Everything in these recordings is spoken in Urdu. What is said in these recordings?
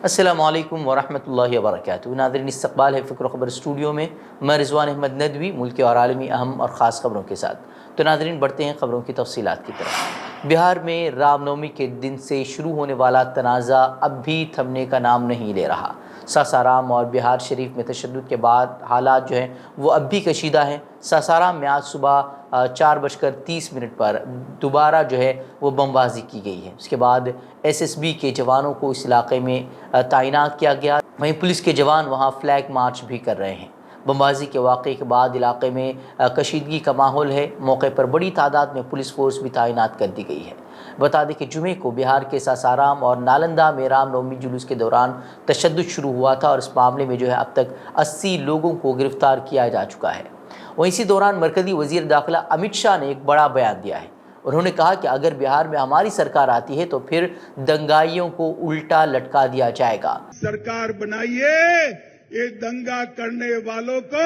السلام علیکم ورحمۃ اللہ وبرکاتہ۔ ناظرین، استقبال ہے فکر و خبر اسٹوڈیو میں، میں رضوان احمد ندوی ملکی اور عالمی اہم اور خاص خبروں کے ساتھ۔ تو ناظرین، بڑھتے ہیں خبروں کی تفصیلات کی طرف۔ بہار میں رام نومی کے دن سے شروع ہونے والا تنازع اب بھی تھمنے کا نام نہیں لے رہا۔ ساسارام اور بہار شریف میں تشدد کے بعد حالات جو ہیں وہ اب بھی کشیدہ ہیں۔ ساسارام میں آج صبح 4:30 پر دوبارہ جو ہے وہ بم بازی کی گئی ہے۔ اس کے بعد SSB کے جوانوں کو اس علاقے میں تعینات کیا گیا، وہیں پولیس کے جوان وہاں فلیگ مارچ بھی کر رہے ہیں۔ بم بازی کے واقعے کے بعد علاقے میں کشیدگی کا ماحول ہے۔ موقع پر بڑی تعداد میں پولیس فورس بھی تعینات کر دی گئی ہے۔ بتا دیں کہ جمعے کو بہار کے ساسارام اور نالندہ میں رام نومی جلوس کے دوران تشدد شروع ہوا تھا، اور اس معاملے میں جو ہے اب تک 80 لوگوں کو گرفتار کیا جا چکا ہے۔ وہیں اسی دوران مرکزی وزیر داخلہ امت شاہ نے ایک بڑا بیان دیا ہے۔ انہوں نے کہا کہ اگر بہار میں ہماری سرکار آتی ہے تو پھر دنگائیوں کو الٹا لٹکا دیا جائے گا۔ سرکار بنائیے، یہ دنگا کرنے والوں کو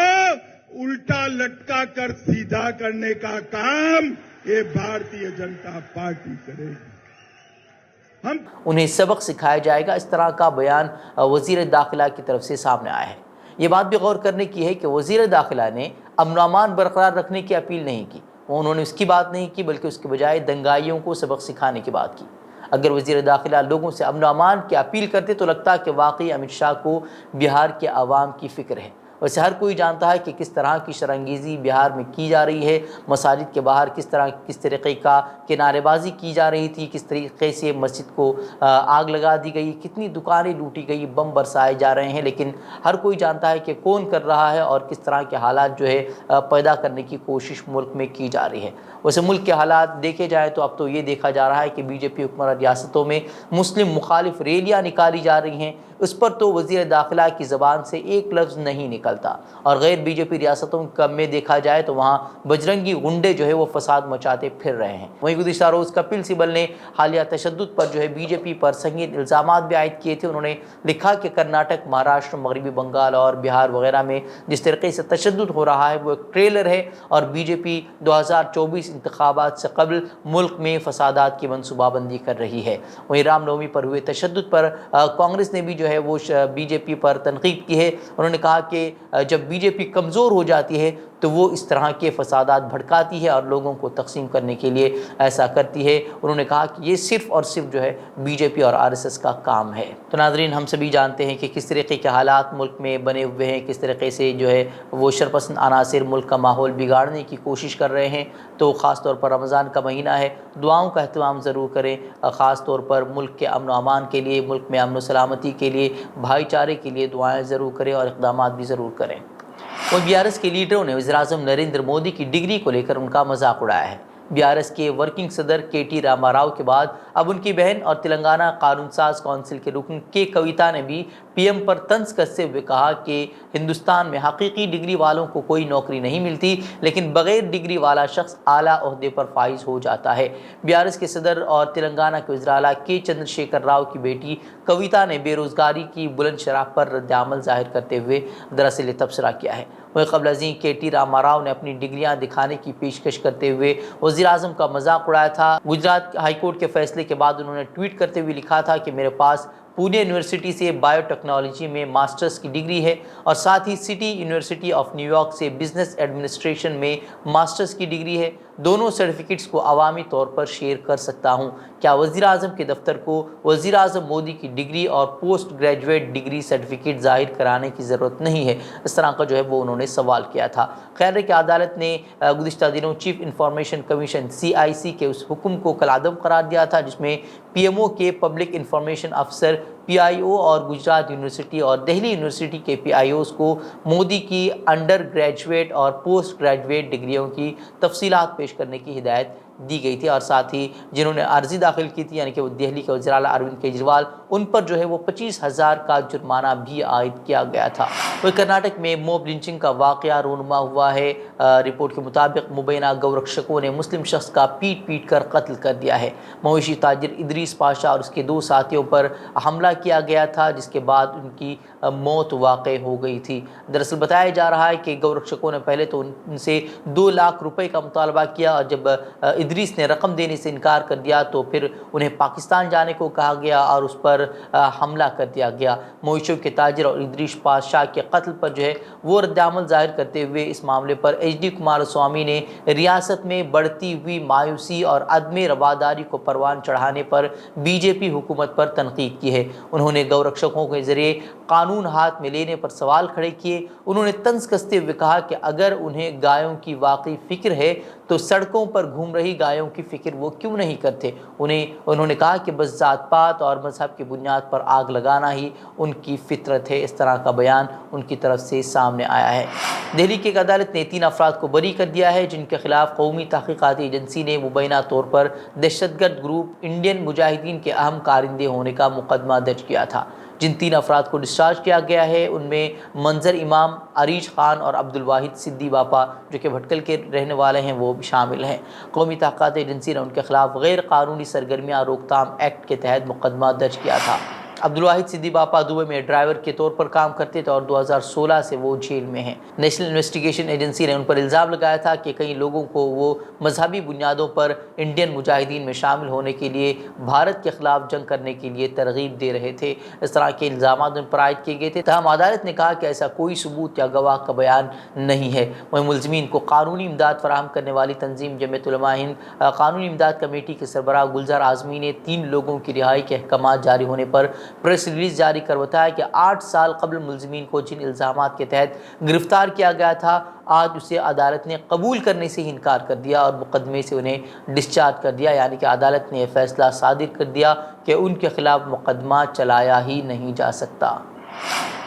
الٹا لٹکا کر سیدھا کرنے کا کام یہ بھارتیہ جنتا پارٹی کرے گی۔ انہیں سبق سکھایا جائے گا، اس طرح کا بیان وزیر داخلہ کی طرف سے سامنے آیا ہے۔ یہ بات بھی غور کرنے کی ہے کہ وزیر داخلہ نے امن و امان برقرار رکھنے کی اپیل نہیں کی، انہوں نے اس کی بات نہیں کی، بلکہ اس کے بجائے دنگائیوں کو سبق سکھانے کی بات کی۔ اگر وزیر داخلہ لوگوں سے امن و امان کی اپیل کرتے تو لگتا کہ واقعی امت شاہ کو بہار کے عوام کی فکر ہے۔ ویسے ہر کوئی جانتا ہے کہ کس طرح کی شرنگیزی بہار میں کی جا رہی ہے، مساجد کے باہر کس طریقے کا نعرے بازی کی جا رہی تھی، کس طریقے سے مسجد کو آگ لگا دی گئی، کتنی دکانیں لوٹی گئی، بم برسائے جا رہے ہیں، لیکن ہر کوئی جانتا ہے کہ کون کر رہا ہے اور کس طرح کے حالات جو ہے پیدا کرنے کی کوشش ملک میں کی جا رہی ہے۔ ویسے ملک کے حالات دیکھے جائیں تو اب تو یہ دیکھا جا رہا ہے کہ BJP حکمران ریاستوں میں مسلم مخالف ریلیاں نکالی جا رہی ہیں، اس پر تو وزیر داخلہ کی زبان سے ایک لفظ نہیں نکلتا، اور غیر BJP ریاستوں میں دیکھا جائے تو وہاں بجرنگی غنڈے جو ہے وہ فساد مچاتے پھر رہے ہیں۔ وہیں گزشتہ روز کپل سبل نے حالیہ تشدد پر جو ہے BJP پر سنگین الزامات بھی عائد کیے تھے۔ انہوں نے لکھا کہ کرناٹک، مہاراشٹر، مغربی بنگال اور بہار وغیرہ میں جس طریقے سے تشدد ہو رہا ہے وہ ایک ٹریلر ہے، اور BJP 2024 انتخابات سے قبل ملک میں فسادات کی منصوبہ بندی کر رہی ہے۔ وہیں رام نومی پر ہوئے تشدد پر کانگریس نے بھی جو ہے وہ BJP پر تنقید کی ہے۔ انہوں نے کہا کہ جب BJP کمزور ہو جاتی ہے تو وہ اس طرح کے فسادات بھڑکاتی ہے اور لوگوں کو تقسیم کرنے کے لیے ایسا کرتی ہے۔ انہوں نے کہا کہ یہ صرف اور صرف جو ہے BJP اور RSS کا کام ہے۔ تو ناظرین، ہم سبھی جانتے ہیں کہ کس طریقے کے حالات ملک میں بنے ہوئے ہیں، کس طریقے سے جو ہے وہ شرپسند عناصر ملک کا ماحول بگاڑنے کی کوشش کر رہے ہیں۔ تو خاص طور پر رمضان کا مہینہ ہے، دعاؤں کا اہتمام ضرور کریں، خاص طور پر ملک کے امن و امان کے لیے، ملک میں امن و سلامتی کے لیے، بھائی چارے کے لیے دعائیں ضرور کریں اور اقدامات بھی ضرور کریں۔ اور BRS کے لیڈروں نے وزیراعظم نریندر مودی کی ڈگری کو لے کر ان کا مذاق اڑایا ہے۔ BRS کے ورکنگ صدر KT راما راؤ کے بعد اب ان کی بہن اور تلنگانہ قانون ساز کونسل کے رکن K کویتا نے بھی PM پر طنز کستے ہوئے کہا کہ ہندوستان میں حقیقی ڈگری والوں کو کوئی نوکری نہیں ملتی، لیکن بغیر ڈگری والا شخص اعلیٰ عہدے پر فائز ہو جاتا ہے۔ BRS کے صدر اور تلنگانہ کے وزیر اعلیٰ K چندر شیکھر راؤ کی بیٹی کویتا نے بے روزگاری کی بلند شرح پر رد عمل ظاہر کرتے ہوئے دراصل یہ تبصرہ کیا ہے۔ وہیں قبل ازیں KT راما راؤ نے اپنی ڈگریاں دکھانے کی پیشکش کرتے ہوئے وزیر اعظم کا مذاق اڑایا تھا۔ گجرات ہائی کورٹ کے فیصلے کے بعد انہوں نے ٹویٹ کرتے ہوئے لکھا تھا کہ میرے پاس پونے یونیورسٹی سے بائیو ٹیکنالوجی میں ماسٹرز کی ڈگری ہے، اور ساتھ ہی city university of New York سے بزنس ایڈمنسٹریشن میں ماسٹرز کی ڈگری ہے۔ دونوں سرٹیفکیٹس کو عوامی طور پر شیئر کر سکتا ہوں۔ کیا وزیر اعظم کے دفتر کو وزیر اعظم مودی کی ڈگری اور پوسٹ گریجویٹ ڈگری سرٹیفکیٹ ظاہر کرانے کی ضرورت نہیں ہے؟ اس طرح کا جو ہے وہ انہوں نے سوال کیا تھا۔ خیر ہے کہ عدالت نے گزشتہ دنوں چیف انفارمیشن کمیشن CIC کے اس حکم کو کالعدم قرار دیا تھا جس میں PMO کے پبلک انفارمیشن افسر PIO اور گجرات یونیورسٹی اور دہلی یونیورسٹی کے PIOs کو مودی کی انڈر گریجویٹ اور پوسٹ گریجویٹ ڈگریوں کی تفصیلات پیش کرنے کی ہدایت دی گئی تھی، اور ساتھ ہی جنہوں نے عرضی داخل کی تھی یعنی کہ وہ دہلی کے وزیر اعلیٰ اروند کیجریوال، ان پر جو ہے وہ 25,000 کا جرمانہ بھی عائد کیا گیا تھا۔ وہ کرناٹک میں موب لنچنگ کا واقعہ رونما ہوا ہے۔ رپورٹ کے مطابق مبینہ گورکشکوں نے مسلم شخص کا پیٹ پیٹ کر قتل کر دیا ہے۔ مویشی تاجر ادریس پاشا اور اس کے 2 ساتھیوں پر حملہ کیا گیا تھا، جس کے بعد ان کی موت واقع ہو گئی تھی۔ دراصل بتایا جا رہا ہے کہ گورکشکوں نے پہلے تو ان سے 2 لاکھ روپے کا مطالبہ کیا، اور جب ادریس نے رقم دینے سے انکار کر دیا تو پھر انہیں پاکستان جانے کو کہا گیا اور اس پر حملہ کر دیا گیا۔ مویشیوں کے تاجر اور ادریس پاشا کے قتل پر جو ہے وہ رد عمل ظاہر کرتے ہوئے اس معاملے پر ایچ ڈی کمار سوامی نے ریاست میں بڑھتی ہوئی مایوسی اور عدم رواداری کو پروان چڑھانے پر بی جے پی حکومت پر تنقید کی ہے۔ انہوں نے گو رکشکوں کے ذریعے قانون ہاتھ میں لینے پر سوال کھڑے کیے۔ انہوں نے طنز کستے ہوئے کہا کہ اگر انہیں گایوں کی واقعی فکر ہے تو سڑکوں پر گھوم رہی گایوں کی فکر وہ کیوں نہیں کرتے۔ انہوں نے کہا کہ بس ذات پات اور مذہب کی بنیاد پر آگ لگانا ہی ان کی فطرت ہے۔ اس طرح کا بیان ان کی طرف سے سامنے آیا ہے۔ دہلی کی ایک عدالت نے 3 افراد کو بری کر دیا ہے جن کے خلاف قومی تحقیقاتی ایجنسی نے مبینہ طور پر دہشت گرد گروپ انڈین مجاہدین کے اہم کارندے ہونے کا مقدمہ درج کیا تھا۔ جن 3 افراد کو ڈسچارج کیا گیا ہے ان میں منظر امام، عریش خان اور عبدالواحد صدی باپا جو کہ بھٹکل کے رہنے والے ہیں وہ بھی شامل ہیں۔ قومی تحقیقاتی ایجنسی نے ان کے خلاف غیر قانونی سرگرمیاں روک تھام ایکٹ کے تحت مقدمہ درج کیا تھا۔ عبدالواحد صدی باپا دبئی میں ڈرائیور کے طور پر کام کرتے تھے اور 2016 سے وہ جیل میں ہیں۔ نیشنل انویسٹیگیشن ایجنسی نے ان پر الزام لگایا تھا کہ کئی لوگوں کو وہ مذہبی بنیادوں پر انڈین مجاہدین میں شامل ہونے کے لیے بھارت کے خلاف جنگ کرنے کے لیے ترغیب دے رہے تھے۔ اس طرح کے الزامات ان پر عائد کیے گئے تھے، تاہم عدالت نے کہا کہ ایسا کوئی ثبوت یا گواہ کا بیان نہیں ہے۔ وہیں ملزمین کو قانونی امداد فراہم کرنے والی تنظیم جمعیت علماء ہند قانونی امداد کمیٹی کے سربراہ گلزار اعظمی نے 3 لوگوں کی رہائی کے احکامات جاری ہونے پر پریس ریلیز جاری کر بتایا کہ 8 سال قبل ملزمین کو جن الزامات کے تحت گرفتار کیا گیا تھا آج اسے عدالت نے قبول کرنے سے ہی انکار کر دیا اور مقدمے سے انہیں ڈسچارج کر دیا، یعنی کہ عدالت نے یہ فیصلہ صادر کر دیا کہ ان کے خلاف مقدمہ چلایا ہی نہیں جا سکتا۔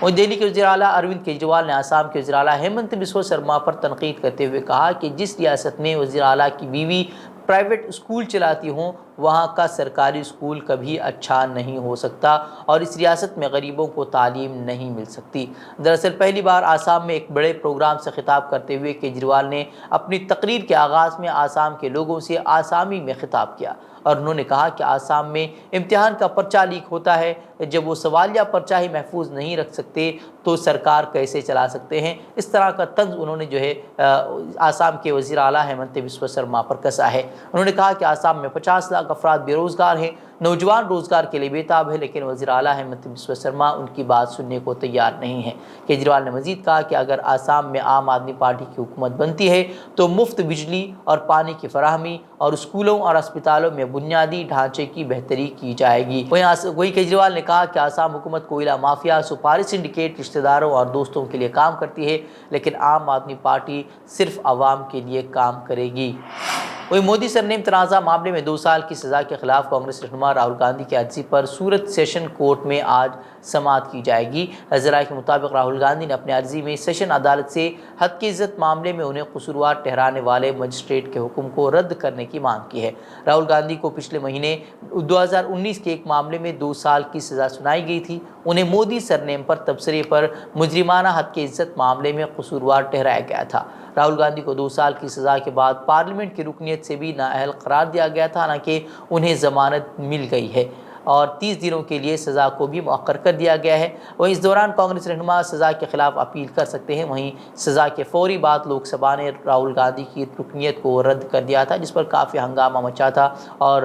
اور دہلی کے وزیر اعلیٰ اروند کیجریوال نے آسام کے وزیر اعلیٰ ہیمنت بسوا سرما پر تنقید کرتے ہوئے کہا کہ جس ریاست میں وزیر اعلیٰ کی بیوی پرائیویٹ اسکول چلاتی ہوں وہاں کا سرکاری اسکول کبھی اچھا نہیں ہو سکتا اور اس ریاست میں غریبوں کو تعلیم نہیں مل سکتی۔ دراصل پہلی بار آسام میں ایک بڑے پروگرام سے خطاب کرتے ہوئے کیجریوال نے اپنی تقریر کے آغاز میں آسام کے لوگوں سے آسامی میں خطاب کیا اور انہوں نے کہا کہ آسام میں امتحان کا پرچہ لیک ہوتا ہے، جب وہ سوالیہ پرچہ ہی محفوظ نہیں رکھ سکتے تو سرکار کیسے چلا سکتے ہیں۔ اس طرح کا طنز انہوں نے جو ہے آسام کے وزیر اعلیٰ ہیمنت بسوا سرما پر کسا ہے۔ انہوں نے کہا کہ آسام میں 50 لاکھ افراد بے روزگار ہیں، نوجوان روزگار کے لیے بےتاب ہے، لیکن وزیر اعلیٰ ہیمنت بسوا سرما ان کی بات سننے کو تیار نہیں ہے۔ کیجریوال نے مزید کہا کہ اگر آسام میں عام آدمی پارٹی کی حکومت بنتی ہے تو مفت بجلی اور پانی کی فراہمی اور اسکولوں اور اسپتالوں میں بنیادی ڈھانچے کی بہتری کی جائے گی۔ وہیں کیجریوال نے کہا کہ آسام حکومت کوئلہ مافیا، سپاری سنڈیکیٹ، رشتہ داروں اور دوستوں کے لیے کام کرتی ہے، لیکن عام آدمی پارٹی صرف عوام کے لیے کام کرے گی۔ وہیں مودی سرنیم تنازع معاملے میں 2 سال کی سزا کے خلاف کانگریس رہنما راہل گاندھی کی عرضی پر سورت سیشن کورٹ میں آج سماعت کی جائے گی۔ ذرائع کے مطابق راہل گاندھی نے اپنی عرضی میں سیشن عدالت سے حد کی عزت معاملے میں انہیں قصوروار ٹھہرانے والے مجسٹریٹ کے حکم کو رد کرنے کی مانگ کی ہے۔ راہل گاندھی کو پچھلے مہینے 2019 کے ایک معاملے میں 2 سال کی سزا سنائی گئی تھی۔ انہیں مودی سرنیم پر تبصرے پر مجرمانہ حد کی عزت معاملے میں قصوروار ٹھہرایا گیا تھا۔ راہل گاندھی کو 2 سال کی سزا کے بعد پارلیمنٹ کی رکنیت سے بھی نااہل قرار دیا گیا تھا، حالانکہ انہیں ضمانت مل گئی ہے اور 30 دنوں کے لیے سزا کو بھی مؤخر کر دیا گیا ہے۔ وہیں اس دوران کانگریس رہنما سزا کے خلاف اپیل کر سکتے ہیں۔ وہیں سزا کے فوری بعد لوک سبھا نے راہل گاندھی کی رکنیت کو رد کر دیا تھا، جس پر کافی ہنگامہ مچا تھا اور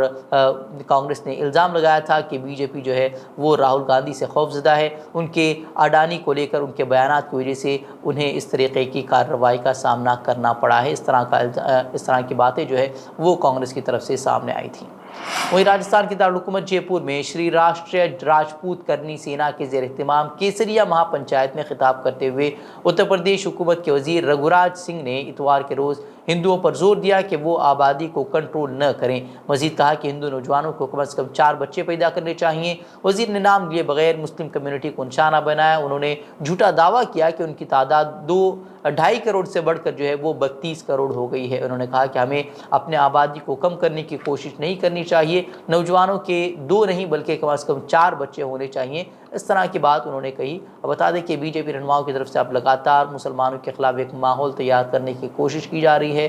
کانگریس نے الزام لگایا تھا کہ بی جے پی جو ہے وہ راہل گاندھی سے خوفزدہ ہے، ان کے اڈانی کو لے کر ان کے بیانات کی وجہ سے انہیں اس طریقے کی کارروائی کا سامنا کرنا پڑا ہے۔ اس طرح کی باتیں جو ہے وہ کانگریس کی طرف سے سامنے آئی تھیں۔ وہیں راجستھان کے دارالحکومت جے پور میں شری راشٹریہ راجپوت کرنی سینا کے زیر اہتمام کیسریا مہا پنچایت میں خطاب کرتے ہوئے اتر پردیش حکومت کے وزیر رگھوراج سنگھ نے اتوار کے روز ہندوؤں پر زور دیا کہ وہ آبادی کو کنٹرول نہ کریں۔ مزید کہا کہ ہندو نوجوانوں کو کم از کم 4 بچے پیدا کرنے چاہیے۔ وزیر نے نام لیے بغیر مسلم کمیونٹی کو نشانہ بنایا۔ انہوں نے جھوٹا دعویٰ کیا کہ ان کی تعداد 2.5 کروڑ سے بڑھ کر جو ہے وہ 32 کروڑ ہو گئی ہے۔ انہوں نے کہا کہ ہمیں اپنے آبادی کو کم کرنے کی کوشش نہیں کرنی چاہیے، نوجوانوں کے 2 نہیں بلکہ کم از کم 4 بچے ہونے چاہیے۔ اس طرح کی بات انہوں نے کہی۔ بتا دیں کہ بی جے پی رہنماؤں کی طرف سے اب لگاتار مسلمانوں کے خلاف ایک ماحول تیار کرنے کی کوشش کی جا رہی ہے۔ رہی ہے،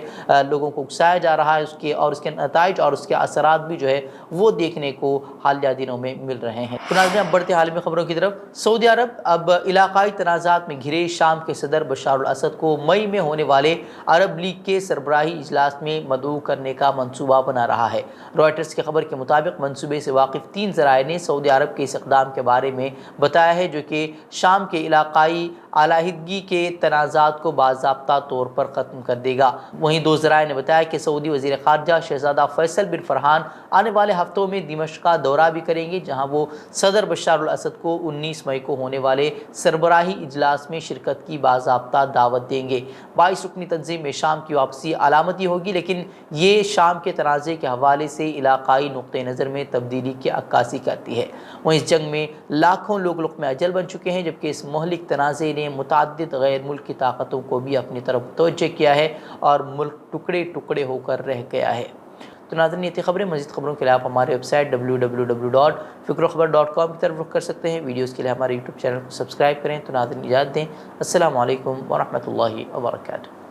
لوگوں کو اکسایا جا رہا ہے، اس کے نتائج اور اس کے اثرات بھی جو ہے وہ دیکھنے کو حالیہ دنوں میں مل رہے ہیں۔ تو ناظرین، اب بڑھتے عالمی خبروں کی طرف۔ سعودی عرب اب علاقائی تنازعات میں گھرے شام کے صدر بشار الاسد کو مئی میں ہونے والے عرب لیگ کے سربراہی اجلاس میں مدعو کرنے کا منصوبہ بنا رہا ہے۔ رائٹرز کی خبر کے مطابق منصوبے سے واقف 3 ذرائع نے سعودی عرب کے اس اقدام کے بارے میں بتایا ہے، جو کہ شام کے علاقائی علیحدگی کے تنازعات کو باضابطہ طور پر ختم کر دے گا۔ وہیں 2 ذرائع نے بتایا کہ سعودی وزیر خارجہ شہزادہ فیصل بن فرحان آنے والے ہفتوں میں دمشق کا دورہ بھی کریں گے، جہاں وہ صدر بشار الاسد کو 19 مئی کو ہونے والے سربراہی اجلاس میں شرکت کی باضابطہ دعوت دیں گے۔ 22 رکنی تنظیم میں شام کی واپسی علامتی ہوگی، لیکن یہ شام کے تنازع کے حوالے سے علاقائی نقطہ نظر میں تبدیلی کی عکاسی کرتی ہے۔ وہیں اس جنگ میں لاکھوں لوگ لقمہ اجل بن چکے ہیں، جبکہ اس مہلک تنازع نے متعدد غیر ملکی طاقتوں کو بھی اپنی طرف متوجہ کیا ہے اور ملک ٹکڑے ٹکڑے ہو کر رہ گیا ہے۔ تو ناظرین، یہ تھی خبریں۔ مزید خبروں کے لیے آپ ہمارے ویب سائٹ www.fikrokhbar.com کی طرف رخ کر سکتے ہیں۔ ویڈیوز کے لیے ہمارے یوٹیوب چینل کو سبسکرائب کریں۔ تو ناظرین، اجازت دیں۔ السلام علیکم ورحمۃ اللہ وبرکاتہ۔